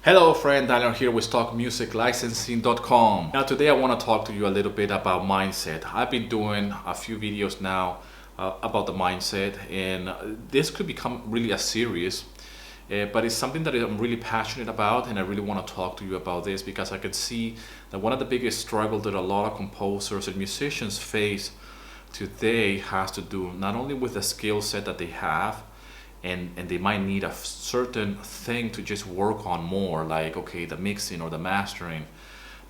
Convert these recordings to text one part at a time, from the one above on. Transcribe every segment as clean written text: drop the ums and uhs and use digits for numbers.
Hello friend, Daniel here with talkmusiclicensing.com. Now today I want to talk to you a little bit about mindset. I've been doing a few videos now about the mindset, and this could become really a series, but it's something that I'm really passionate about, and I really want to talk to you about this because I can see that one of the biggest struggles that a lot of composers and musicians face today has to do not only with the skill set that they have, and they might need a certain thing to just work on more, like okay, the mixing or the mastering,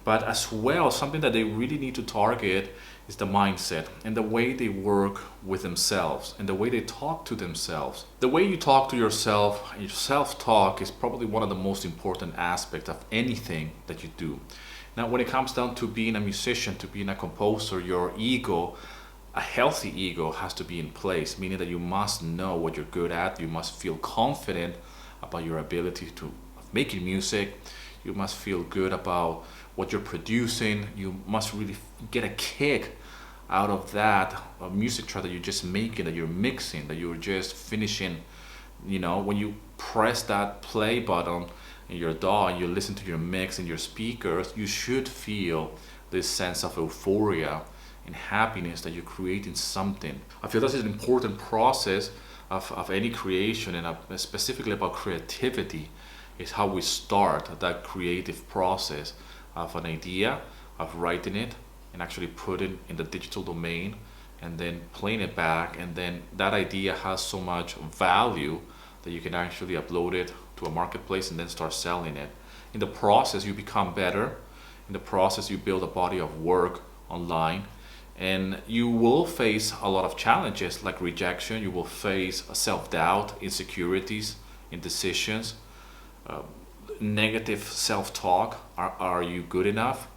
but as well something that they really need to target is the mindset and the way they work with themselves and the way they talk to themselves. The way you talk to yourself, your self-talk, is probably one of the most important aspects of anything that you do. Now when it comes down to being a musician, to being a composer, your ego, a healthy ego, has to be in place, meaning that you must know what you're good at. You must feel confident about your ability to making music. You must feel good about what you're producing. You must really get a kick out of that music track that you're just making, that you're mixing, that you're just finishing. When you press that play button in your DAW and you listen to your mix in your speakers, you should feel this sense of euphoria and happiness that you're creating something. I feel this is an important process of any creation, and specifically about creativity, is how we start that creative process of an idea, of writing it and actually put it in the digital domain and then playing it back, and then that idea has so much value that you can actually upload it to a marketplace and then start selling it. In the process you become better. In the process you build a body of work online, and you will face a lot of challenges like rejection. You will face self-doubt, insecurities, indecisions, negative self-talk. Are you good enough?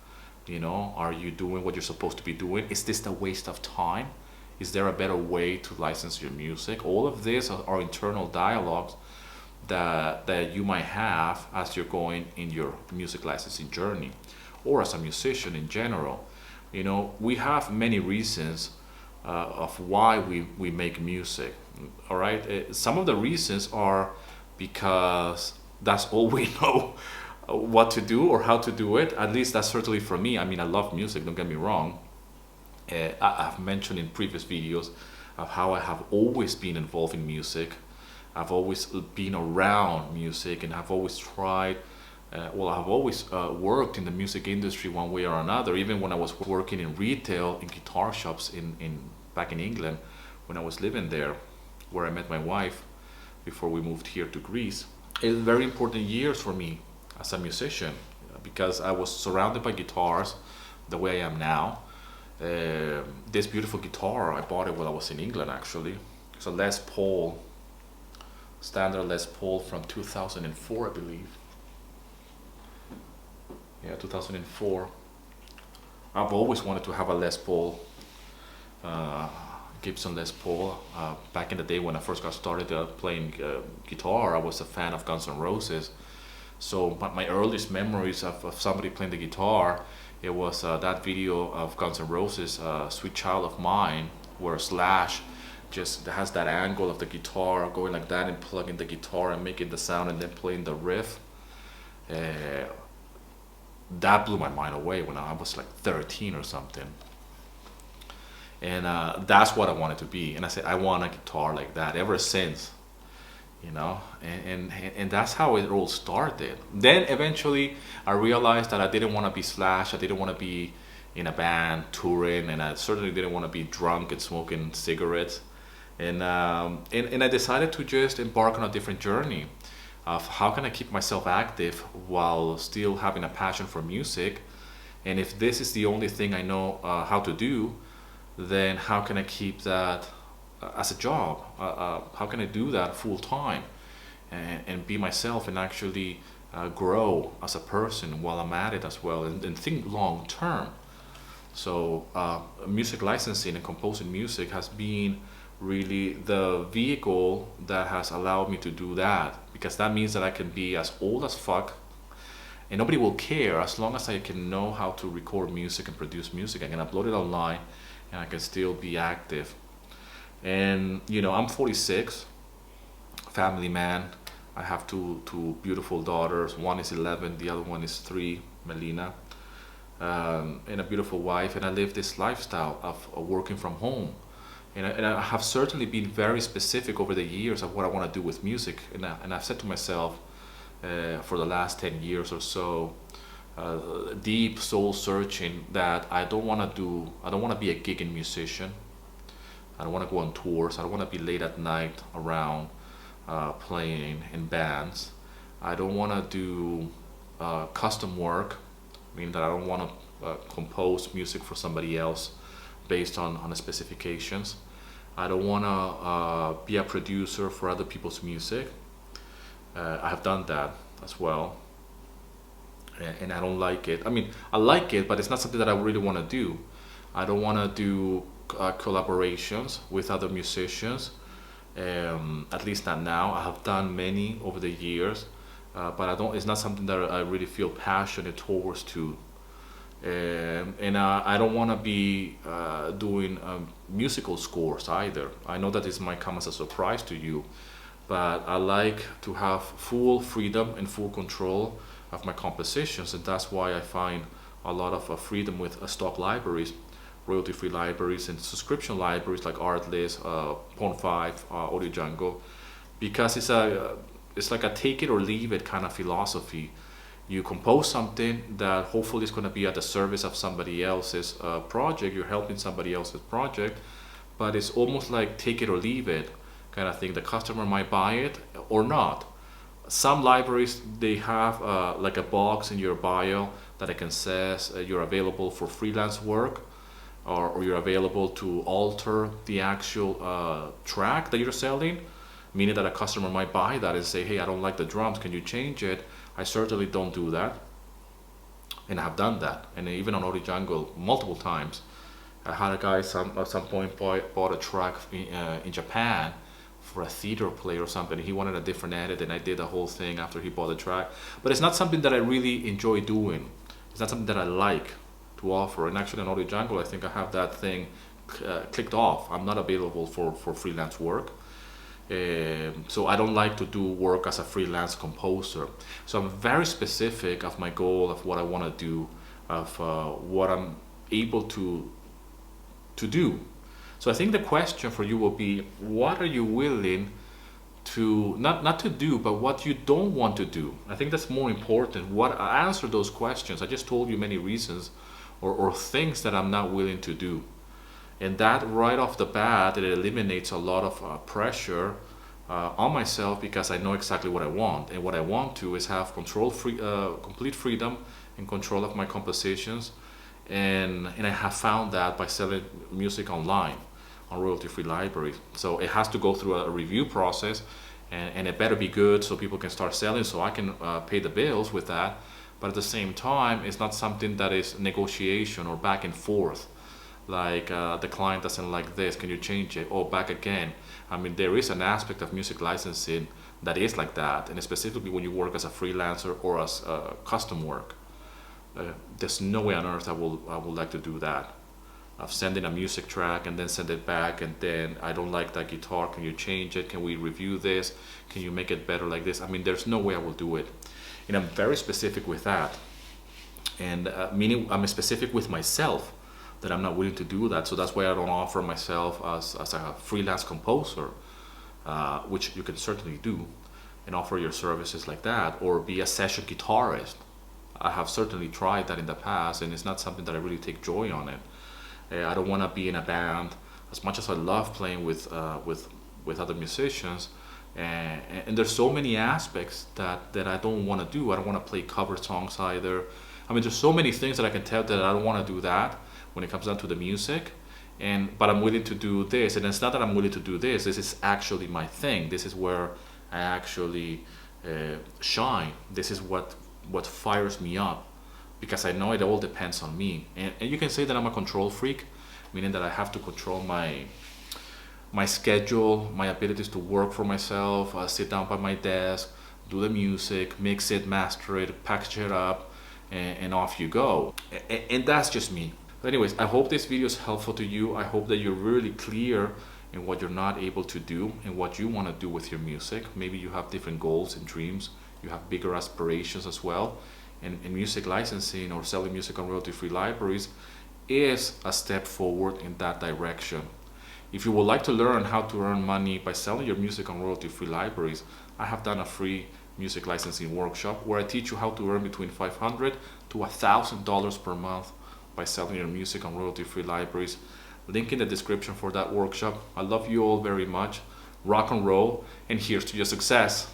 Are you doing what you're supposed to be doing? Is this a waste of time? Is there a better way to license your music? All of these are internal dialogues that you might have as you're going in your music licensing journey, or as a musician in general. We have many reasons of why we make music. All right, some of the reasons are because that's all we know what to do or how to do it. At least that's certainly for me. I mean, I love music, don't get me wrong. I've mentioned in previous videos of how I have always been involved in music. I've always been around music, and I've always tried I've always worked in the music industry one way or another. Even when I was working in retail, in guitar shops back in England, when I was living there, where I met my wife before we moved here to Greece. It was very important years for me as a musician, because I was surrounded by guitars the way I am now. This beautiful guitar, I bought it while I was in England actually. It's a Les Paul, standard Les Paul from 2004, I believe. Yeah, 2004. I've always wanted to have a Les Paul, Gibson Les Paul. Back in the day when I first got started playing guitar, I was a fan of Guns N' Roses. So my earliest memories of somebody playing the guitar, it was that video of Guns N' Roses, Sweet Child of Mine, where Slash just has that angle of the guitar going like that and plugging the guitar and making the sound and then playing the riff. That blew my mind away when I was like 13 or something, and that's what I wanted to be. And I said I want a guitar like that ever since, and that's how it all started. Then eventually I realized that I didn't want to be Slash. I didn't want to be in a band touring, and I certainly didn't want to be drunk and smoking cigarettes, and I decided to just embark on a different journey of how can I keep myself active while still having a passion for music. And if this is the only thing I know how to do, then how can I keep that as a job? How can I do that full time and be myself and actually grow as a person while I'm at it as well, and think long term. So music licensing and composing music has been really the vehicle that has allowed me to do that, because that means that I can be as old as fuck and nobody will care, as long as I can know how to record music and produce music. I can upload it online and I can still be active. And I'm 46, family man, I have two beautiful daughters. One is 11, the other one is 3, Melina, and a beautiful wife. And I live this lifestyle of working from home. And I have certainly been very specific over the years of what I want to do with music. And I've said to myself for the last 10 years or so, deep soul searching, that I don't want to be a gigging musician. I don't want to go on tours. I don't want to be late at night around playing in bands. I don't want to do custom work, meaning that I don't want to compose music for somebody else based on the specifications. I don't want to be a producer for other people's music. I have done that as well, and I don't like it. I mean, I like it, but it's not something that I really want to do. I don't want to do collaborations with other musicians, at least not now. I have done many over the years, but I don't. It's not something that I really feel passionate towards to. And I don't want to be doing musical scores either. I know that this might come as a surprise to you, but I like to have full freedom and full control of my compositions, and that's why I find a lot of freedom with stock libraries, royalty-free libraries, and subscription libraries like Artlist, Pond5, Audio Jungle, because it's like a take it or leave it kind of philosophy. You compose something that hopefully is going to be at the service of somebody else's project. You're helping somebody else's project, but it's almost like take it or leave it kind of thing. The customer might buy it or not. Some libraries, they have like a box in your bio that it can says you're available for freelance work, or you're available to alter the actual track that you're selling, meaning that a customer might buy that and say, hey, I don't like the drums, can you change it? I certainly don't do that, and I have done that, and even on Audio Jungle multiple times. I had a guy at some point bought a track in Japan for a theater play or something. He wanted a different edit, and I did the whole thing after he bought the track. But it's not something that I really enjoy doing. It's not something that I like to offer. And actually on Audio Jungle, I think I have that thing clicked off. I'm not available for freelance work. So I don't like to do work as a freelance composer. So I'm very specific of my goal, of what I want to do, of what I'm able to do. So I think the question for you will be, what are you willing to, not to do, but what you don't want to do? I think that's more important. What I answer those questions. I just told you many reasons or things that I'm not willing to do. And that right off the bat, it eliminates a lot of pressure on myself, because I know exactly what I want. And what I want to is have complete freedom and control of my compositions. And I have found that by selling music online on royalty-free libraries. So it has to go through a review process, and it better be good so people can start selling, so I can pay the bills with that. But at the same time, it's not something that is negotiation or back and forth. Like the client doesn't like this, can you change it? Oh, back again. I mean, there is an aspect of music licensing that is like that, and specifically when you work as a freelancer or as custom work. There's no way on earth I would like to do that. Of sending a music track and then send it back, and then I don't like that guitar, can you change it? Can we review this? Can you make it better like this? I mean, there's no way I will do it. And I'm very specific with that. And meaning I'm specific with myself, that I'm not willing to do that. So that's why I don't offer myself as a freelance composer, which you can certainly do, and offer your services like that, or be a session guitarist. I have certainly tried that in the past, and it's not something that I really take joy on it. I don't want to be in a band, as much as I love playing with other musicians, and there's so many aspects that I don't want to do. I don't want to play cover songs either. I mean, there's so many things that I can tell that I don't want to do that when it comes down to the music, but I'm willing to do this. And it's not that I'm willing to do this. This is actually my thing. This is where I actually shine. This is what fires me up, because I know it all depends on me. And you can say that I'm a control freak, meaning that I have to control my schedule, my abilities to work for myself, sit down by my desk, do the music, mix it, master it, package it up, and off you go. And that's just me. But anyways, I hope this video is helpful to you. I hope that you're really clear and what you're not able to do and what you want to do with your music. Maybe you have different goals and dreams, you have bigger aspirations as well, and music licensing or selling music on royalty-free libraries is a step forward in that direction. If you would like to learn how to earn money by selling your music on royalty-free libraries, I have done a free music licensing workshop where I teach you how to earn between $500 to $1,000 per month by selling your music on royalty-free libraries. Link in the description for that workshop. I love you all very much. Rock and roll, and here's to your success.